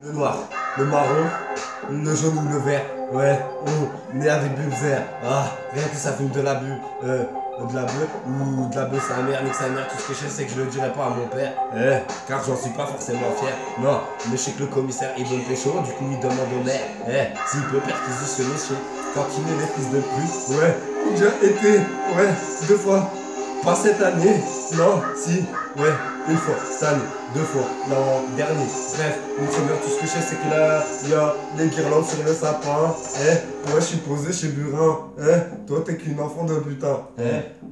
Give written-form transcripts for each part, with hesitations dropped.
Le noir, le marron, le jaune ou le vert. Ouais, on est avec bulles vert. Ah, rien que ça fume de la bulle. De la bœuf ou de la bœuf sa mère, nique sa mère, tout ce que je sais c'est que je le dirai pas à mon père. Car j'en suis pas forcément fier. Non, mais je sais que le commissaire il veut me pécho, du coup il demande au maire. S'il peut perquisitionner chez cantiner les fils de pute. Ouais, j'ai déjà été, ouais, 2 fois. Pas cette année, non, si, ouais, 1 fois, cette année, 2 fois, l'an dernier. Bref, une semaine, tout ce que je sais, c'est qu'il y a des guirlandes sur le sapin. Moi, je suis posé chez Burin. Toi, t'es qu'une enfant de putain.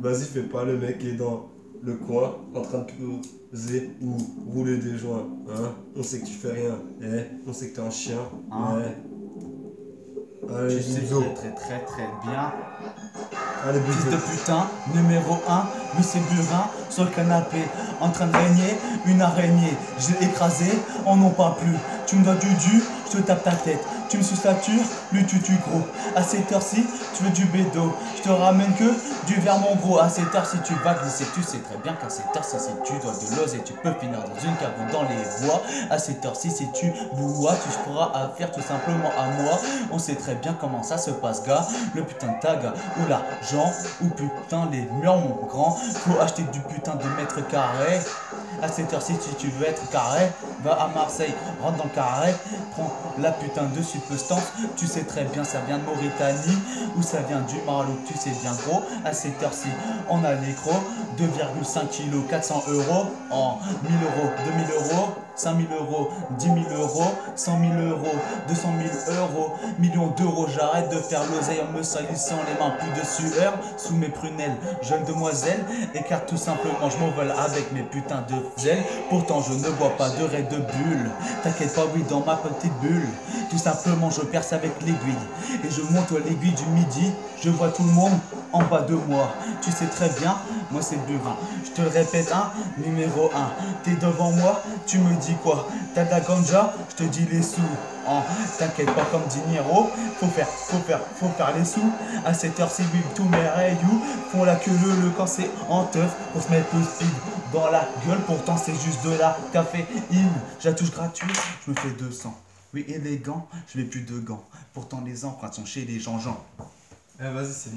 Vas-y, fais pas le mec qui est dans le coin, en train de poser ou rouler des joints. On sait que tu fais rien. On sait que t'es un chien. Allez, Tu sais bisous. très bien. Allez, Fils de bisous. putain, numéro 1, Monsieur Burin, sur le canapé, en train de régner, une araignée. Je l'ai écrasé, on n'en parle plus. Tu me dois du je te tape ta tête. Tu me suces la ture, lui tu gros. À cette heure-ci, tu veux du bédo. Je te ramène que du verre mon gros. À cette heure-ci, tu vas glisser. Tu sais très bien qu'à cette heure-ci, si tu dois de l'ose et tu peux finir dans une cave ou dans les bois. À cette heure-ci, si tu bois, tu feras affaire tout simplement à moi. On sait très bien comment ça se passe, gars. Le putain de tag, ou l'argent, ou putain les murs, mon grand. Faut acheter du putain de mètres carrés. À cette heure-ci, si tu veux être carré, va à Marseille, rentre dans le carré, prends la putain de substance. Tu sais très bien, ça vient de Mauritanie ou ça vient du Maroc, tu sais bien gros. À cette heure-ci, on a l'écro, 2,5 kg, 400 euros, en 1000 euros, 2000 euros, 5000 euros, 10 000 euros, 100 000 euros, 200 000 euros, millions d'euros. J'arrête de faire l'oseille en me salissant les mains, plus de sueur sous mes prunelles. Jeune demoiselle, écarte tout simplement, je m'envole avec mes putains de zèle. Pourtant je ne bois pas de raid de bulles. T'inquiète pas, oui, dans ma petite bulle. Tout simplement je perce avec l'aiguille et je monte l'aiguille du midi. Je vois tout le monde en bas de moi. Tu sais très bien, moi c'est Burin. Je te le répète, numéro 1. T'es devant moi, tu me dis quoi? T'as de la ganja? Je te dis les sous. T'inquiète pas comme dit Niro, faut faire les sous. À cette heure-ci, tous mes rayous font la queue le quand c'est en teuf pour se mettre le speed dans la gueule. Pourtant c'est juste de la caféine. Je la touche gratuite, je me fais 200. Oui, élégant, je mets plus de gants. Pourtant les empreintes sont chez les gens. Vas-y, c'est